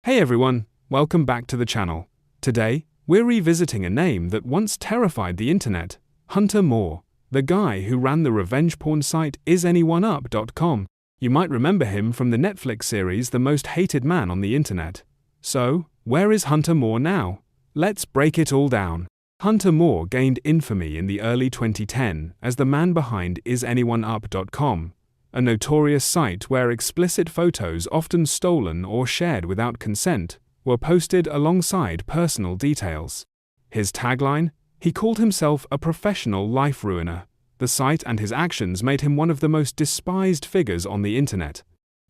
Hey everyone, welcome back to the channel. Today, we're revisiting a name that once terrified the internet, Hunter Moore, the guy who ran the revenge porn site IsAnyoneUp.com. You might remember him from the Netflix series The Most Hated Man on the Internet. So, where is Hunter Moore now? Let's break it all down. Hunter Moore gained infamy in the early 2010s as the man behind IsAnyoneUp.com, a notorious site where explicit photos, often stolen or shared without consent, were posted alongside personal details. His tagline? He called himself a professional life ruiner. The site and his actions made him one of the most despised figures on the internet.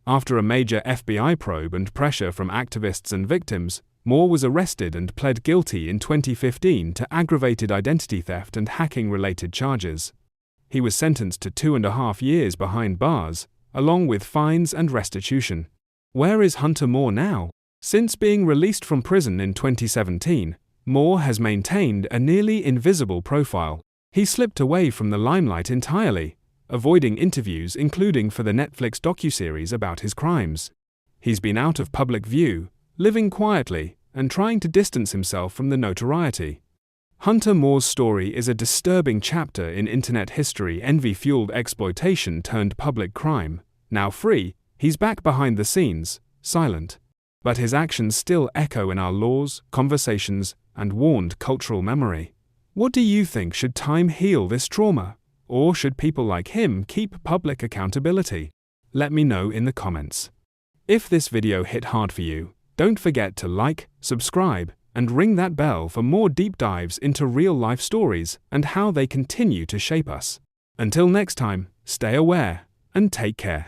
After a major FBI probe and pressure from activists and victims, Moore was arrested and pled guilty in 2015 to aggravated identity theft and hacking-related charges. He was sentenced to 2.5 years behind bars, along with fines and restitution. Where is Hunter Moore now? Since being released from prison in 2017, Moore has maintained a nearly invisible profile. He slipped away from the limelight entirely, avoiding interviews including for the Netflix docuseries about his crimes. He's been out of public view, living quietly, and trying to distance himself from the notoriety. Hunter Moore's story is a disturbing chapter in internet history. Envy-fueled exploitation turned public crime. Now free, he's back behind the scenes, silent. But his actions still echo in our laws, conversations, and warned cultural memory. What do you think? Should time heal this trauma? Or should people like him keep public accountability? Let me know in the comments. If this video hit hard for you, don't forget to like, subscribe, and ring that bell for more deep dives into real-life stories and how they continue to shape us. Until next time, stay aware and take care.